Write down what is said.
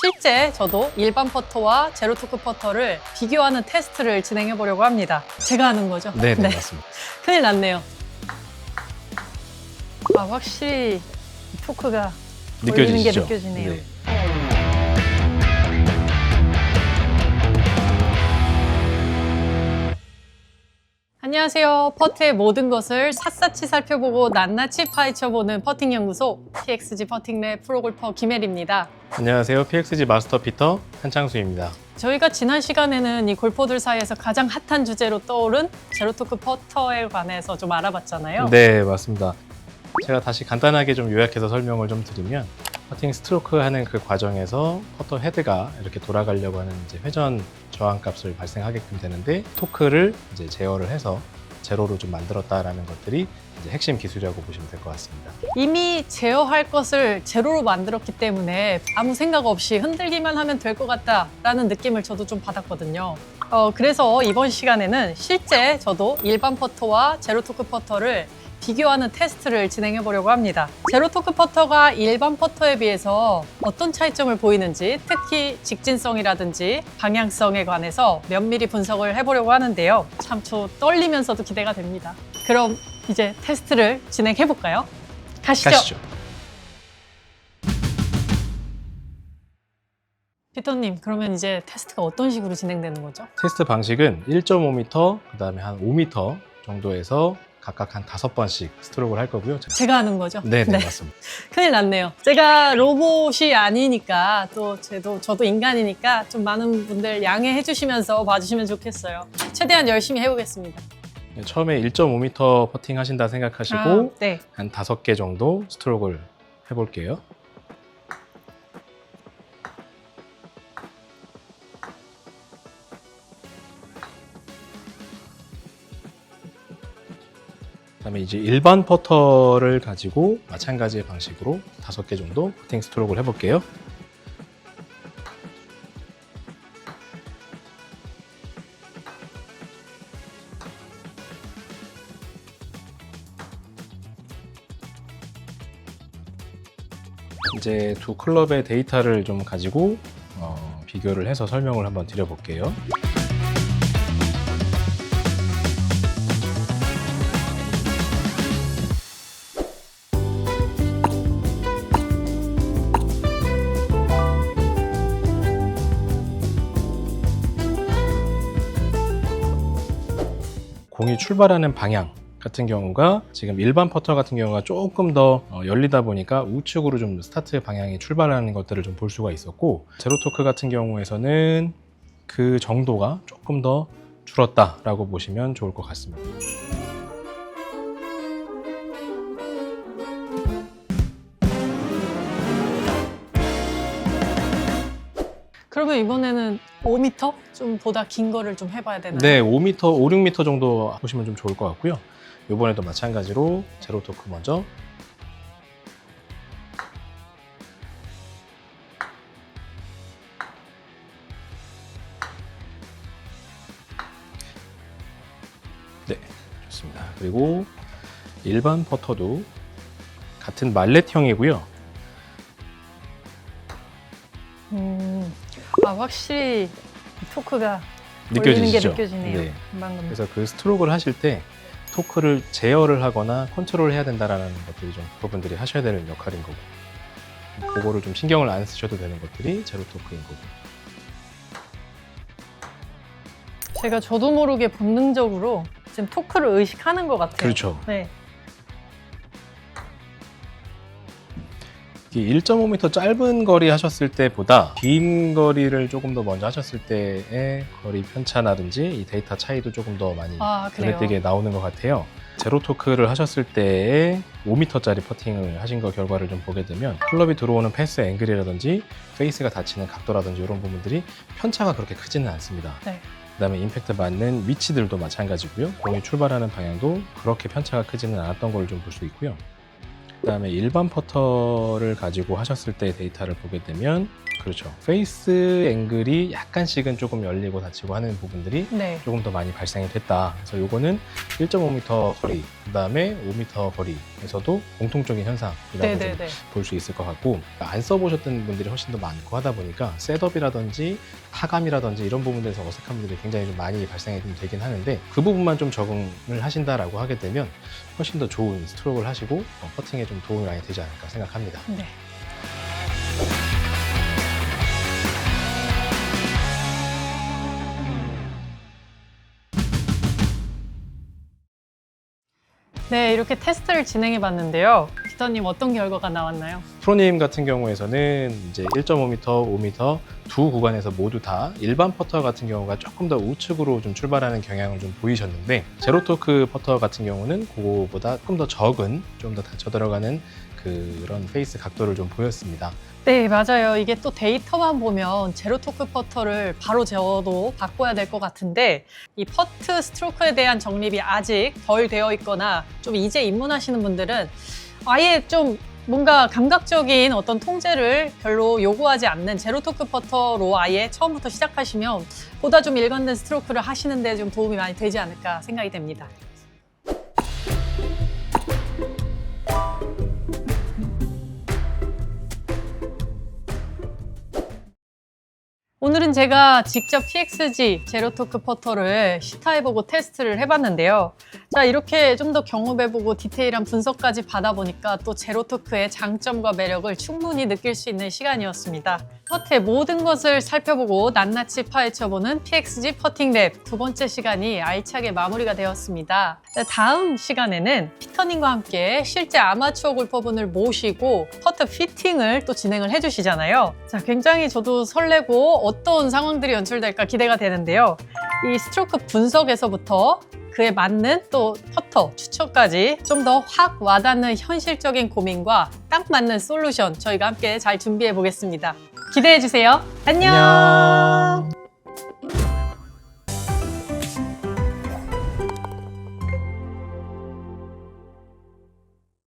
실제 저도 일반 퍼터와 제로토크 퍼터를 비교하는 테스트를 진행해 보려고 합니다. 제가 하는 거죠? 네, 맞습니다. 큰일 났네요. 아, 확실히 토크가 걸리는 게 느껴지시죠? 느껴지네요. 네. 안녕하세요. 퍼트의 모든 것을 샅샅이 살펴보고 낱낱이 파헤쳐보는 퍼팅 연구소 PXG 퍼팅랩 프로골퍼 김혜리입니다. 안녕하세요. PXG 마스터 피터 한창수입니다. 저희가 지난 시간에는 이 골퍼들 사이에서 가장 핫한 주제로 떠오른 제로토크 퍼터에 관해서 좀 알아봤잖아요. 네, 맞습니다. 제가 다시 간단하게 좀 요약해서 설명을 좀 드리면 퍼팅 스트로크 하는 그 과정에서 퍼터 헤드가 이렇게 돌아가려고 하는 이제 회전 저항 값을 발생하게끔 되는데 토크를 이제 제어를 해서 제로로 좀 만들었다라는 것들이 이제 핵심 기술이라고 보시면 될 것 같습니다. 이미 제어할 것을 제로로 만들었기 때문에 아무 생각 없이 흔들기만 하면 될 것 같다라는 느낌을 저도 좀 받았거든요. 그래서 이번 시간에는 실제 저도 일반 퍼터와 제로토크 퍼터를 비교하는 테스트를 진행해 보려고 합니다. 제로토크 퍼터가 일반 퍼터에 비해서 어떤 차이점을 보이는지, 특히 직진성이라든지 방향성에 관해서 면밀히 분석을 해보려고 하는데요. 참 저 떨리면서도 기대가 됩니다. 그럼 이제 테스트를 진행해 볼까요? 가시죠. 피터님, 그러면 이제 테스트가 어떤 식으로 진행되는 거죠? 테스트 방식은 1.5m, 그 다음에 한 5m 정도에서 각각 한 5번씩 스트로크를 할 거고요. 제가 하는 거죠? 네, 맞습니다. 큰일 났네요. 제가 로봇이 아니니까 또 저도 인간이니까 좀 많은 분들 양해해 주시면서 봐주시면 좋겠어요. 최대한 열심히 해보겠습니다. 처음에 1.5m 퍼팅 하신다 생각하시고 네. 한 5개 정도 스트로크를 해볼게요. 그다음에 이제 일반 퍼터를 가지고 마찬가지의 방식으로 5개 정도 퍼팅 스트로크를 해볼게요. 이제 두 클럽의 데이터를 좀 가지고 비교를 해서 설명을 한번 드려볼게요. 공이 출발하는 방향 같은 경우가 지금 일반 퍼터 같은 경우가 조금 더 열리다 보니까 우측으로 좀 스타트 방향이 출발하는 것들을 좀 볼 수가 있었고, 제로토크 같은 경우에서는 그 정도가 조금 더 줄었다라고 보시면 좋을 것 같습니다. 그러면 이번에는 5m? 좀 보다 긴 거를 좀 해봐야 되나요? 네, 5m, 5, 6m 정도 보시면 좀 좋을 것 같고요. 이번에도 마찬가지로 제로토크 먼저. 네, 좋습니다. 그리고 일반 퍼터도 같은 말렛형이고요. 확실히 토크가 걸리는 게 느껴지시죠? 느껴지네요. 네. 방금. 그래서 그 스트로크를 하실 때 토크를 제어를 하거나 컨트롤을 해야 된다라는 것들이 좀 부분들이 하셔야 되는 역할인 거고, 그거를 좀 신경을 안 쓰셔도 되는 것들이 제로 토크인 거고. 제가 저도 모르게 본능적으로 지금 토크를 의식하는 것 같아요. 그렇죠. 네. 1.5m 짧은 거리 하셨을 때보다 긴 거리를 조금 더 먼저 하셨을 때의 거리 편차라든지 이 데이터 차이도 조금 더 많이 눈에 띄게 나오는 것 같아요. 제로 토크를 하셨을 때에 5m짜리 퍼팅을 하신 거 결과를 좀 보게 되면 클럽이 들어오는 패스 앵글이라든지 페이스가 닫히는 각도라든지 이런 부분들이 편차가 그렇게 크지는 않습니다. 네. 그다음에 임팩트 맞는 위치들도 마찬가지고요. 공이 출발하는 방향도 그렇게 편차가 크지는 않았던 걸 좀 볼 수 있고요. 그다음에 일반 퍼터를 가지고 하셨을 때 데이터를 보게 되면 그렇죠. 페이스 앵글이 약간씩은 조금 열리고 닫히고 하는 부분들이 네. 조금 더 많이 발생이 됐다. 그래서 요거는 1.5m 거리, 그다음에 5m 거리에서도 공통적인 현상이라고 볼 수 있을 것 같고, 안 써보셨던 분들이 훨씬 더 많고 하다 보니까 셋업이라든지 하감이라든지 이런 부분에서 어색한 분들이 굉장히 좀 많이 발생이 좀 되긴 하는데, 그 부분만 좀 적응을 하신다라고 하게 되면 훨씬 더 좋은 스트로크를 하시고 퍼팅에 좀 도움이 많이 되지 않을까 생각합니다. 네. 네, 이렇게 테스트를 진행해 봤는데요. 피터님 어떤 결과가 나왔나요? 프로님 같은 경우에서는 이제 1.5m, 5m 두 구간에서 모두 다 일반 퍼터 같은 경우가 조금 더 우측으로 좀 출발하는 경향을 좀 보이셨는데, 제로토크 퍼터 같은 경우는 그거보다 조금 더 적은, 좀 더 닫혀 들어가는 그런 페이스 각도를 좀 보였습니다. 네, 맞아요. 이게 또 데이터만 보면 제로토크 퍼터를 바로 재워도 바꿔야 될 것 같은데, 이 퍼트 스트로크에 대한 정립이 아직 덜 되어 있거나 좀 이제 입문하시는 분들은 아예 좀 뭔가 감각적인 어떤 통제를 별로 요구하지 않는 제로토크 퍼터로 아예 처음부터 시작하시면 보다 좀 일관된 스트로크를 하시는데 좀 도움이 많이 되지 않을까 생각이 됩니다. 오늘은 제가 직접 PXG 제로토크 퍼터를 시타해보고 테스트를 해봤는데요. 자, 이렇게 좀 더 경험해보고 디테일한 분석까지 받아보니까 또 제로토크의 장점과 매력을 충분히 느낄 수 있는 시간이었습니다. 퍼트의 모든 것을 살펴보고 낱낱이 파헤쳐보는 PXG 퍼팅 랩 두 번째 시간이 알차게 마무리가 되었습니다. 자, 다음 시간에는 피터님과 함께 실제 아마추어 골퍼분을 모시고 퍼트 피팅을 또 진행을 해주시잖아요. 자, 굉장히 저도 설레고 어떤 상황들이 연출될까 기대가 되는데요. 이 스트로크 분석에서부터 그에 맞는 또 퍼터 추천까지 좀 더 확 와닿는 현실적인 고민과 딱 맞는 솔루션 저희가 함께 잘 준비해 보겠습니다. 기대해 주세요. 안녕.